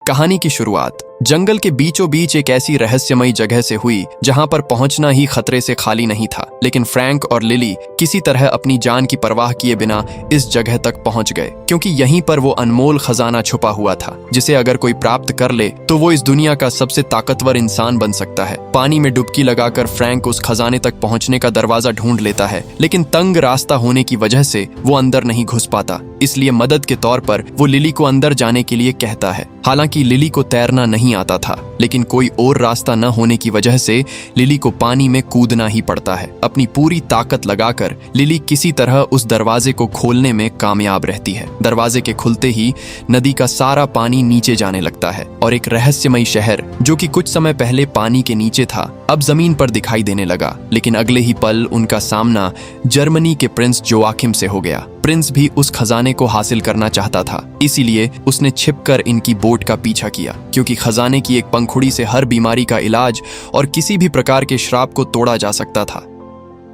कहानी की शुरुआत जंगल के बीचों बीच एक ऐसी रहस्यमयी जगह से हुई जहां पर पहुंचना ही खतरे से खाली नहीं था। लेकिन फ्रैंक और लिली किसी तरह अपनी जान की परवाह किए बिना इस जगह तक पहुंच गए, क्योंकि यहीं पर वो अनमोल खजाना छुपा हुआ था जिसे अगर कोई प्राप्त कर ले तो वो इस दुनिया का सबसे ताकतवर इंसान बन सकता है। पानी में डुबकी लगाकर फ्रैंक उस खजाने तक पहुंचने का दरवाजा ढूंढ लेता है, लेकिन तंग रास्ता होने की वजह से वो अंदर नहीं घुस पाता। इसलिए मदद के तौर पर वो लिली को अंदर जाने के लिए कहता है। हालांकि लिली को तैरना नहीं आता था, लेकिन कोई और रास्ता न होने की वजह से लिली को पानी में कूदना ही पड़ता है। अपनी पूरी ताकत लगाकर लिली किसी तरह उस दरवाजे को खोलने में कामयाब रहती है। दरवाजे के खुलते ही नदी का सारा पानी नीचे जाने लगता है और एक रहस्यमयी शहर जो कि कुछ समय पहले पानी के नीचे था अब जमीन पर दिखाई देने लगा। लेकिन अगले ही पल उनका सामना जर्मनी के प्रिंस जोआकिम से हो गया। प्रिंस भी उस खजाने को हासिल करना चाहता था, इसीलिए उसने छिपकर इनकी बोट का पीछा किया, क्योंकि खजाने की एक पंखुड़ी से हर बीमारी का इलाज और किसी भी प्रकार के श्राप को तोड़ा जा सकता था।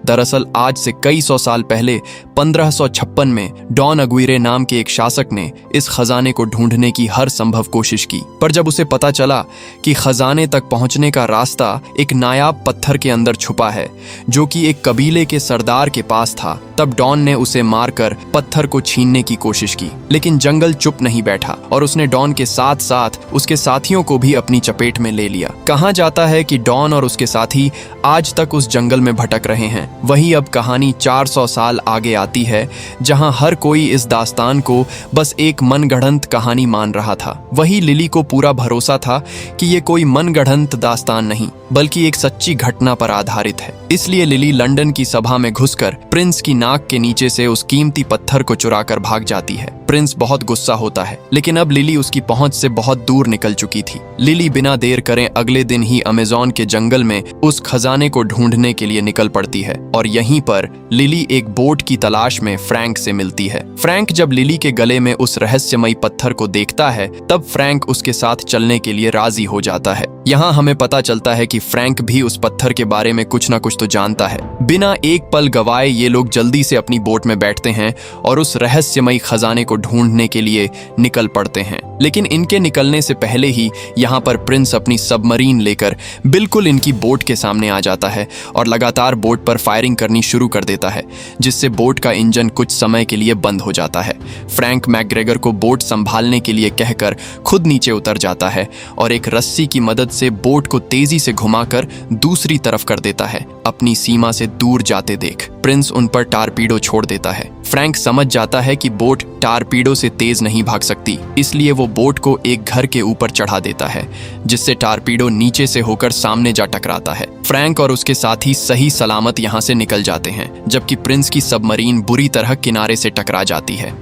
दरअसल आज से कई सौ साल पहले 1556 में डॉन अग्विरे नाम के एक शासक ने इस खजाने को ढूंढने की हर संभव कोशिश की, पर जब उसे पता चला कि खजाने तक पहुंचने का रास्ता एक नायाब पत्थर के अंदर छुपा है जो कि एक कबीले के सरदार के पास था, तब डॉन ने उसे मारकर पत्थर को छीनने की कोशिश की। लेकिन जंगल चुप नहीं बैठा और उसने डॉन के साथ साथ उसके साथियों को भी अपनी चपेट में ले लिया। कहा जाता है कि डॉन और उसके साथी आज तक उस जंगल में भटक रहे हैं। वही अब कहानी 400 साल आगे आती है, जहां हर कोई इस दास्तान को बस एक मनगढ़ंत कहानी मान रहा था। वही लिली को पूरा भरोसा था कि ये कोई मनगढ़ंत दास्तान नहीं बल्कि एक सच्ची घटना पर आधारित है। इसलिए लिली लंदन की सभा में घुसकर प्रिंस की नाक के नीचे से उस कीमती पत्थर को चुराकर भाग जाती है। प्रिंस बहुत गुस्सा होता है, लेकिन अब लिली उसकी पहुंच से बहुत दूर निकल चुकी थी। लिली बिना देर करे अगले दिन ही अमेज़न के जंगल में उस खजाने को ढूंढने के लिए निकल पड़ती है और यहीं पर लिली एक बोट की तलाश में फ्रैंक से मिलती है। फ्रैंक जब लिली के गले में उस रहस्यमयी पत्थर को देखता है तब फ्रैंक उसके साथ चलने के लिए राजी हो जाता है। यहाँ हमें पता चलता है कि फ्रैंक भी उस पत्थर के बारे में कुछ ना कुछ तो जानता है। बिना एक पल गवाए ये लोग जल्दी से अपनी बोट में बैठते हैं और उस रहस्यमयी खजाने को ढूंढने के लिए निकल पड़ते हैं। लेकिन इनके निकलने से पहले ही यहाँ पर प्रिंस अपनी सबमरीन लेकर बिल्कुल इनकी बोट के सामने आ जाता है और लगातार बोट पर फायरिंग करनी शुरू कर देता है, जिससे बोट का इंजन कुछ समय के लिए बंद हो जाता है। फ्रैंक मैकग्रेगर को बोट संभालने के लिए कहकर खुद नीचे उतर जाता है और एक रस्सी की मदद से बोट को तेजी से घुमाकर दूसरी तरफ कर देता है, अपनी सीमा से दूर जाते देख। प्रिंस उन पर टारपीडो छोड़ देता है। फ्रैंक समझ जाता है कि बोट टारपीडो से तेज नहीं भाग सकती, इसलिए वो बोट को एक घर के ऊपर चढ़ा देता है, जिससे टारपीडो नीचे से होकर सामने जा टकराता है। फ्रैंक और उसके साथी सही सलामत यहाँ से निकल जाते हैं, जबकि प्रिंस की सबमरीन बुरी तरह किनारे से टकरा जाती है।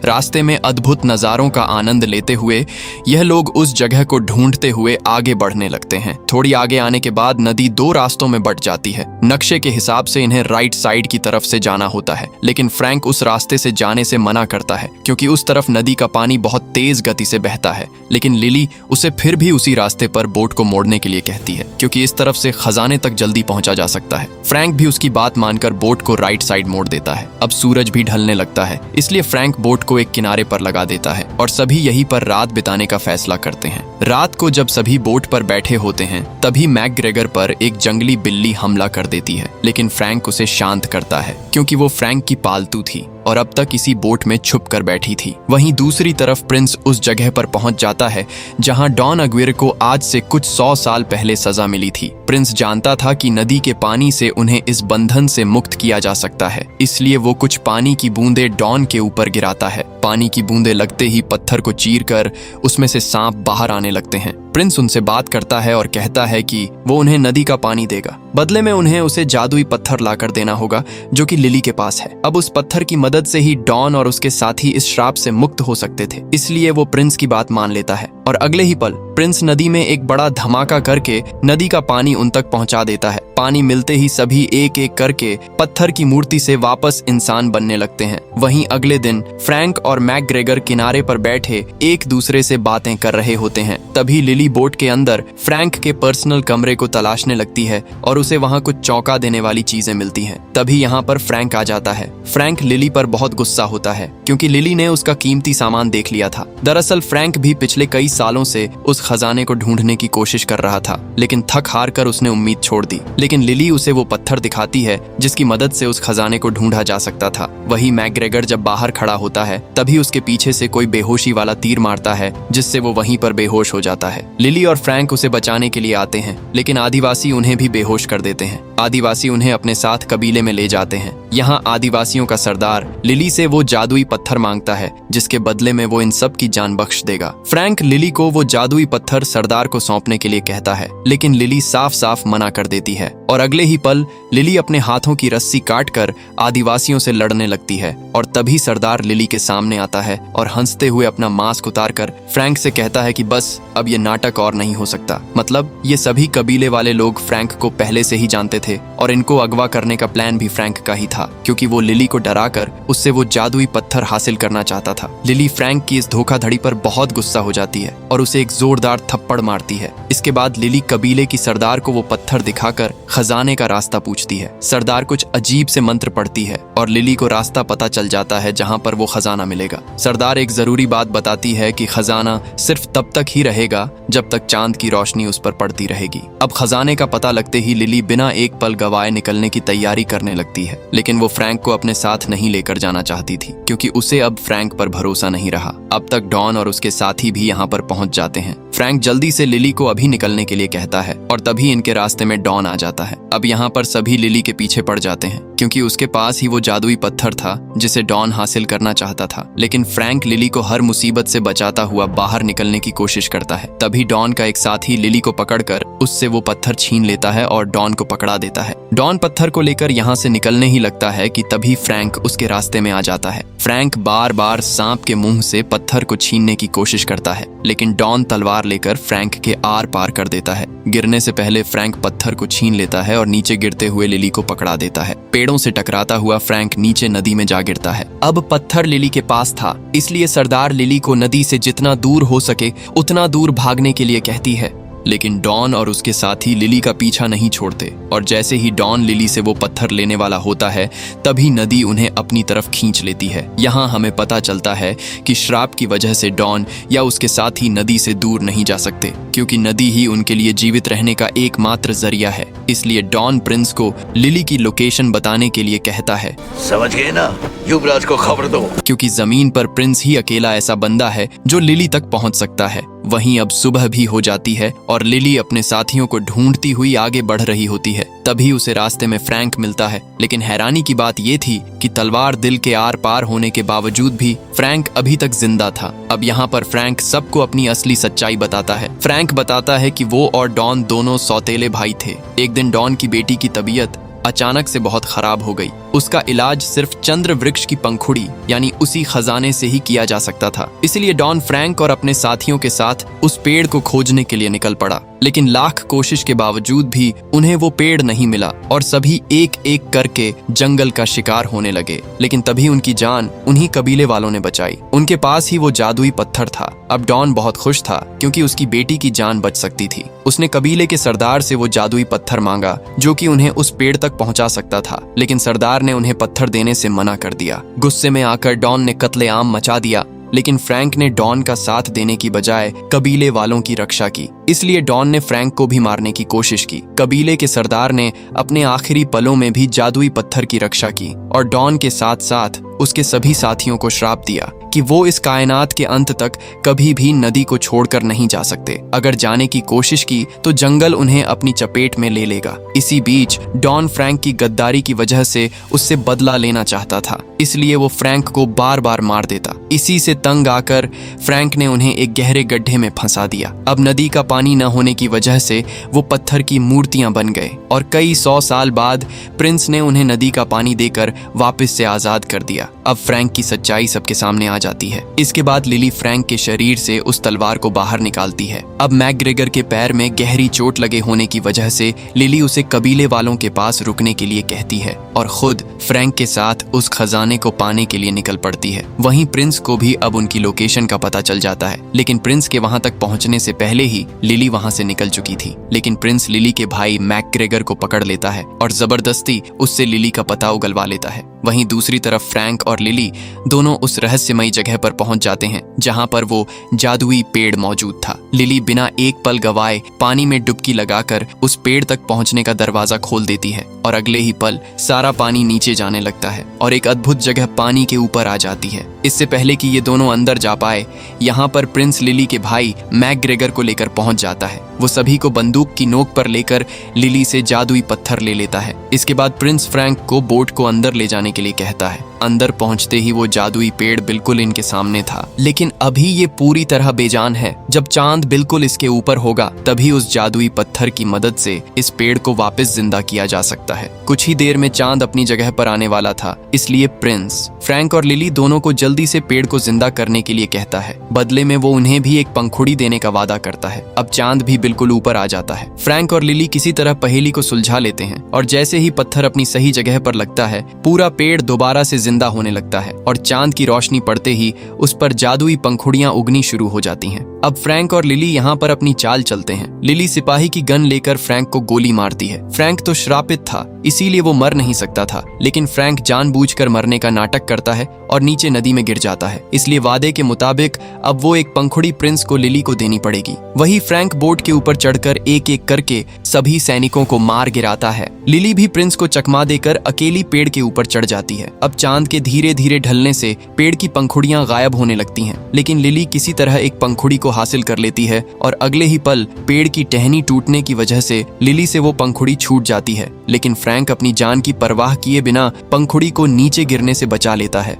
रास्ते में अद्भुत नज़ारों का आनंद लेते हुए यह लोग उस जगह को ढूंढते हुए आगे बढ़ने लगते हैं। थोड़ी आगे आने के बाद नदी दो रास्तों में बंट जाती है। नक्शे के हिसाब से इन्हें राइट साइड की तरफ से जाना होता है, लेकिन फ्रैंक उस रास्ते से जाने से मना करता है क्योंकि उस तरफ नदी का पानी बहुत तेज गति से बहता है। लेकिन लिली उसे फिर भी उसी रास्ते पर बोट को मोड़ने के लिए कहती है, क्योंकि इस तरफ से खजाने तक जल्दी पहुंचा जा सकता है। फ्रैंक भी उसकी बात मानकर बोट को राइट साइड मोड़ देता है। अब सूरज भी ढलने लगता है, इसलिए फ्रैंक बोट को एक किनारे पर लगा देता है और सभी यहीं पर रात बिताने का फैसला करते हैं। रात को जब सभी बोट पर बैठे होते हैं तभी मैकग्रेगर पर एक जंगली बिल्ली हमला कर देती है, लेकिन फ्रैंक उसे शांत करता है क्योंकि वो फ्रैंक की पालतू थी और अब तक इसी बोट में छुप कर बैठी थी। वहीं दूसरी तरफ प्रिंस उस जगह पर पहुंच जाता है जहां डॉन अग्विरे को आज से कुछ 100 साल पहले सजा मिली थी। प्रिंस जानता था कि नदी के पानी से उन्हें इस बंधन से मुक्त किया जा सकता है, इसलिए वो कुछ पानी की बूंदें डॉन के ऊपर गिराता है। पानी की बूंदें लगते ही पत्थर को चीरकर उसमें से सांप बाहर आने लगते हैं। प्रिंस उनसे बात करता है और कहता है कि वो उन्हें नदी का पानी देगा, बदले में उन्हें उसे जादुई पत्थर लाकर देना होगा जो कि लिली के पास है। अब उस पत्थर की मदद से ही डॉन और उसके साथी इस श्राप से मुक्त हो सकते थे, इसलिए वो प्रिंस की बात मान लेता है और अगले ही पल प्रिंस नदी में एक बड़ा धमाका करके नदी का पानी उन तक पहुंचा देता है। पानी मिलते ही सभी एक एक करके पत्थर की मूर्ति से वापस इंसान बनने लगते हैं। वहीं अगले दिन फ्रैंक और मैकग्रेगर किनारे पर बैठे एक दूसरे से बातें कर रहे होते हैं। तभी लिली बोट के अंदर फ्रैंक के पर्सनल कमरे को तलाशने लगती है और उसे वहाँ कुछ चौंका देने वाली चीजें मिलती हैं। तभी यहाँ पर फ्रैंक आ जाता है। फ्रैंक लिली पर बहुत गुस्सा होता है क्योंकि लिली ने उसका कीमती सामान देख लिया था। दरअसल फ्रैंक भी पिछले कई सालों से उस खजाने को ढूंढने की कोशिश कर रहा था, लेकिन थक हार कर उसने उम्मीद छोड़ दी। लेकिन लिली उसे वो पत्थर दिखाती है जिसकी मदद से उस खजाने को ढूंढा जा सकता था। वही मैकग्रेगर जब बाहर खड़ा होता है तभी उसके पीछे से कोई बेहोशी वाला तीर मारता है जिससे वो वहीं पर बेहोश हो जाता है। लिली और फ्रैंक उसे बचाने के लिए आते हैं, लेकिन आदिवासी उन्हें भी बेहोश कर देते हैं। आदिवासी उन्हें अपने साथ कबीले में ले जाते हैं। यहाँ आदिवासियों का सरदार लिली से वो जादुई पत्थर मांगता है जिसके बदले में वो इन सब की जान बख्श देगा। फ्रैंक लिली को वो जादुई पत्थर सरदार को सौंपने के लिए कहता है, लेकिन लिली साफ साफ मना कर देती है और अगले ही पल लिली अपने हाथों की रस्सी काटकर आदिवासियों से लड़ने लगती है। और तभी सरदार लिली के सामने आता है और हंसते हुए अपना मास्क उतारकर फ्रैंक से कहता है कि बस अब ये नाटक और नहीं हो सकता। मतलब ये सभी कबीले वाले लोग फ्रैंक को पहले से ही जानते थे और इनको अगवा करने का प्लान भी फ्रैंक का ही था, क्योंकि वो लिली को डराकर उससे वो जादुई पत्थर हासिल करना चाहता था। लिली फ्रैंक की इस धोखाधड़ी पर बहुत गुस्सा हो जाती है और उसे एक जोरदार थप्पड़ मारती है। इसके बाद लिली कबीले की सरदार को वो पत्थर दिखाकर खजाने का रास्ता पूछती है। सरदार कुछ अजीब से मंत्र पढ़ती है और लिली को रास्ता पता चल जाता है जहाँ पर वो खजाना मिलेगा। सरदार एक जरूरी बात बताती है कि खजाना सिर्फ तब तक ही रहेगा जब तक चांद की रोशनी उस पर पड़ती रहेगी। अब खजाने का पता लगते ही लिली बिना एक पल गवाए निकलने की तैयारी करने लगती है, लेकिन वो फ्रैंक को अपने साथ नहीं लेकर जाना चाहती थी क्योंकि उसे अब फ्रैंक पर भरोसा नहीं रहा। अब तक डॉन और उसके साथी भी यहाँ पर पहुंच जाते हैं। फ्रैंक जल्दी से लिली को अभी निकलने के लिए कहता है और तभी इनके रास्ते में डॉन आ जाता है। अब यहाँ पर सभी लिली के पीछे पड़ जाते हैं क्योंकि उसके पास ही वो जादुई पत्थर था जिसे डॉन हासिल करना चाहता था। लेकिन फ्रैंक लिली को हर मुसीबत से बचाता हुआ बाहर निकलने की कोशिश करता है। तभी डॉन का एक साथी लिली को पकड़कर उससे वो पत्थर छीन लेता है और डॉन को पकड़ा देता है। डॉन पत्थर को लेकर यहाँ से निकलने ही लगता है कि तभी फ्रैंक उसके रास्ते में आ जाता है। फ्रैंक बार बार सांप के मुंह से पत्थर को छीनने की कोशिश करता है, लेकिन डॉन तलवार लेकर फ्रैंक के आर पार कर देता है। गिरने से पहले फ्रैंक पत्थर को छीन लेता है और नीचे गिरते हुए लिली को पकड़ा देता है। पेड़ों से टकराता हुआ फ्रैंक नीचे नदी में जा गिरता है। अब पत्थर लिली के पास था, इसलिए सरदार लिली को नदी से जितना दूर हो सके उतना दूर भागने के लिए कहती है। लेकिन डॉन और उसके साथी लिली का पीछा नहीं छोड़ते और जैसे ही डॉन लिली से वो पत्थर लेने वाला होता है तभी नदी उन्हें अपनी तरफ खींच लेती है। यहाँ हमें पता चलता है कि श्राप की वजह से डॉन या उसके साथी नदी से दूर नहीं जा सकते, क्योंकि नदी ही उनके लिए जीवित रहने का एकमात्र जरिया है। इसलिए डॉन प्रिंस को लिली की लोकेशन बताने के लिए कहता है, समझ गए ना, युवराज को खबर दो, क्योंकि जमीन पर प्रिंस ही अकेला ऐसा बंदा है जो लिली तक पहुंच सकता है। वहीं अब सुबह भी हो जाती है और लिली अपने साथियों को ढूंढती हुई आगे बढ़ रही होती है। तभी उसे रास्ते में फ्रैंक मिलता है, लेकिन हैरानी की बात ये थी कि तलवार दिल के आर पार होने के बावजूद भी फ्रैंक अभी तक जिंदा था। अब यहाँ पर फ्रैंक सबको अपनी असली सच्चाई बताता है। फ्रैंक बताता है कि वो और डॉन दोनों सौतेले भाई थे। एक दिन डॉन की बेटी की तबीयत अचानक से बहुत खराब हो गई। उसका इलाज सिर्फ चंद्र वृक्ष की पंखुड़ी यानी उसी खजाने से ही किया जा सकता था। इसलिए डॉन फ्रैंक और अपने साथियों के साथ उस पेड़ को खोजने के लिए निकल पड़ा, लेकिन लाख कोशिश के बावजूद भी उन्हें वो पेड़ नहीं मिला और सभी एक एक करके जंगल का शिकार होने लगे। लेकिन तभी उनकी जान उन्हीं कबीले वालों ने बचाई। उनके पास ही वो जादुई पत्थर था। अब डॉन बहुत खुश था क्योंकि उसकी बेटी की जान बच सकती थी। उसने कबीले के सरदार से वो जादुई पत्थर मांगा जो कि उन्हें उस पेड़ तक पहुंचा सकता था, लेकिन सरदार ने उन्हें पत्थर देने से मना कर दिया। गुस्से में आकर डॉन ने कत्लेआम मचा दिया, लेकिन फ्रैंक ने डॉन का साथ देने की बजाय कबीले वालों की रक्षा की। इसलिए डॉन ने फ्रैंक को भी मारने की कोशिश की। कबीले के सरदार ने अपने आखिरी पलों में भी जादुई पत्थर की रक्षा की और डॉन के साथ साथ उसके सभी साथियों को श्राप दिया कि वो इस कायनात के अंत तक कभी भी नदी को छोड़कर नहीं जा सकते। अगर जाने की कोशिश की तो जंगल उन्हें अपनी चपेट में ले लेगा। इसी बीच डॉन फ्रैंक की गद्दारी की वजह से उससे बदला लेना चाहता था, इसलिए वो फ्रैंक को बार बार मार देता। इसी से तंग आकर फ्रैंक ने उन्हें एक गहरे गड्ढे में फंसा दिया। अब नदी का पानी न होने की वजह से वो पत्थर की मूर्तियां बन गए और कई 100 साल बाद प्रिंस ने उन्हें नदी का पानी देकर वापस से आजाद कर दिया। अब फ्रैंक की सच्चाई सबके सामने आ जाती है। इसके बाद लिली फ्रैंक के शरीर से उस तलवार को बाहर निकालती है। अब मैकग्रेगर के पैर में गहरी चोट लगे होने की वजह से लिली उसे कबीले वालों के पास रुकने के लिए कहती है और खुद फ्रैंक के साथ उस खजाने को पाने के लिए निकल पड़ती है। वहीं प्रिंस को भी अब उनकी लोकेशन का पता चल जाता है, लेकिन प्रिंस के वहां तक पहुंचने से पहले ही लिली वहां से निकल चुकी थी। लेकिन प्रिंस लिली के भाई मैकग्रेगर को पकड़ लेता है और जबरदस्ती उससे लिली का पता उगलवा लेता है। वहीं दूसरी तरफ फ्रैंक और लिली दोनों उस रहस्यमयी जगह पर पहुंच जाते हैं जहां पर वो जादुई पेड़ मौजूद था। लिली बिना एक पल गवाए पानी में डुबकी लगाकर उस पेड़ तक पहुंचने का दरवाजा खोल देती है और अगले ही पल सारा पानी नीचे जाने लगता है और एक अद्भुत जगह पानी के ऊपर आ जाती है। इससे पहले कि ये दोनों अंदर जा पाए, यहाँ पर प्रिंस लिली के भाई मैकग्रेगर को लेकर पहुंच जाता है। वो सभी को बंदूक की नोक पर लेकर लिली से जादुई पत्थर ले लेता है। इसके बाद प्रिंस फ्रैंक को बोट को अंदर ले जाने के लिए कहता है। अंदर पहुंचते ही वो जादुई पेड़ बिल्कुल इनके सामने था, लेकिन अभी ये पूरी तरह बेजान है। जब चांद बिल्कुल इसके ऊपर होगा तभी उस जादुई पत्थर की मदद से इस पेड़ को वापस जिंदा किया जा सकता है। कुछ ही देर में चांद अपनी जगह पर आने वाला था, इसलिए प्रिंस फ्रैंक और लिली दोनों को जल्दी से पेड़ को जिंदा करने के लिए कहता है। बदले में वो उन्हें भी एक पंखुड़ी देने का वादा करता है। अब चांद भी बिल्कुल ऊपर आ जाता है। फ्रैंक और लिली किसी तरह पहेली को सुलझा लेते हैं और जैसे ही पत्थर अपनी सही जगह पर लगता है, पूरा पेड़ दोबारा से जिंदा होने लगता है और चांद की रोशनी पड़ते ही उस पर जादुई पंखुड़ियां उगनी शुरू हो जाती हैं। अब फ्रैंक और लिली यहाँ पर अपनी चाल चलते हैं। लिली सिपाही की गन लेकर फ्रैंक को गोली मारती है। फ्रैंक तो श्रापित था, इसीलिए वो मर नहीं सकता था, लेकिन फ्रैंक जानबूझकर मरने का नाटक करता है और नीचे नदी में गिर जाता है। इसलिए वादे के मुताबिक अब वो एक पंखुड़ी प्रिंस को लिली को देनी पड़ेगी। वही फ्रैंक बोट के ऊपर चढ़कर एक एक करके सभी सैनिकों को मार गिराता है। लिली भी प्रिंस को चकमा देकर अकेली पेड़ के ऊपर चढ़ जाती है। अब चांद के धीरे धीरे ढलने से पेड़ की पंखुड़ियां गायब होने लगती हैं, लेकिन लिली किसी तरह एक पंखुड़ी को हासिल कर लेती है और अगले ही पल पेड़ की टहनी टूटने की वजह से लिली से वो पंखुड़ी छूट जाती है। लेकिन फ्रैंक अपनी जान की परवाह किए बिना पंखुड़ी को नीचे गिरने से बचा लेता है।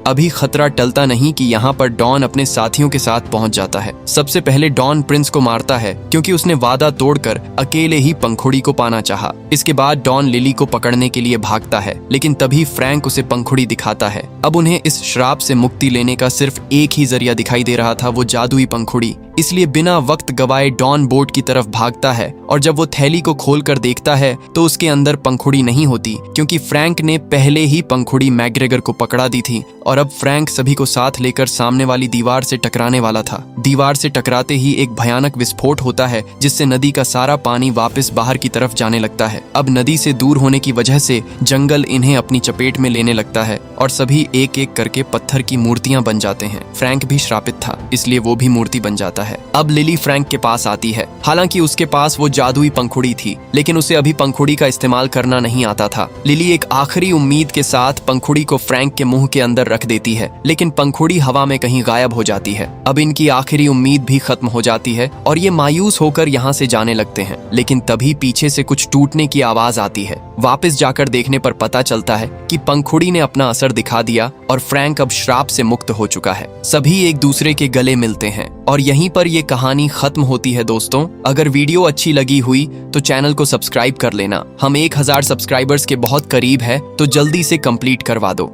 अभी खतरा टलता नहीं कि यहाँ पर डॉन अपने साथियों के साथ पहुंच जाता है। सबसे पहले डॉन प्रिंस को मारता है क्योंकि उसने वादा तोड़कर अकेले ही पंखुड़ी को पाना चाहा। इसके बाद डॉन लिली को पकड़ने के लिए भागता है, लेकिन तभी फ्रैंक उसे पंखुड़ी दिखाता है। अब उन्हें इस श्राप से मुक्ति लेने का सिर्फ एक ही जरिया दिखाई दे रहा था, वो जादुई पंखुड़ी। इसलिए बिना वक्त गवाए डॉन बोट की तरफ भागता है और जब वो थैली को खोलकर देखता है तो उसके अंदर पंखुड़ी नहीं होती, क्योंकि फ्रैंक ने पहले ही पंखुड़ी मैकग्रेगर को पकड़ा दी थी और अब फ्रैंक सभी को साथ लेकर सामने वाली दीवार से टकराने वाला था। दीवार से टकराते ही एक भयानक विस्फोट होता है, जिससे नदी का सारा पानी वापस बाहर की तरफ जाने लगता है। अब नदी से दूर होने की वजह से जंगल इन्हें अपनी चपेट में लेने लगता है और सभी एक एक करके पत्थर की मूर्तियां बन जाते हैं। फ्रैंक भी श्रापित था, इसलिए वो भी मूर्ति बन जाता है। अब लिली फ्रैंक के पास आती है। हालांकि उसके पास वो जादुई पंखुड़ी थी, लेकिन उसे अभी पंखुड़ी का इस्तेमाल करना नहीं आता था। लिली एक आखिरी उम्मीद के साथ पंखुड़ी को फ्रैंक के मुंह के अंदर रख देती है, लेकिन पंखुड़ी हवा में कहीं गायब हो जाती है। अब इनकी आखिरी उम्मीद भी खत्म हो जाती है और ये मायूस होकर यहाँ से जाने लगते हैं। लेकिन तभी पीछे से कुछ टूटने की आवाज आती है। वापस जाकर देखने पर पता चलता है कि पंखुड़ी ने अपना असर दिखा दिया और फ्रैंक अब श्राप से मुक्त हो चुका है। सभी एक दूसरे के गले मिलते हैं और यहीं पर ये कहानी खत्म होती है। दोस्तों, अगर वीडियो अच्छी लगी हुई तो चैनल को सब्सक्राइब कर लेना। हम 1000 सब्सक्राइबर्स के बहुत करीब है, तो जल्दी से कंप्लीट करवा दो।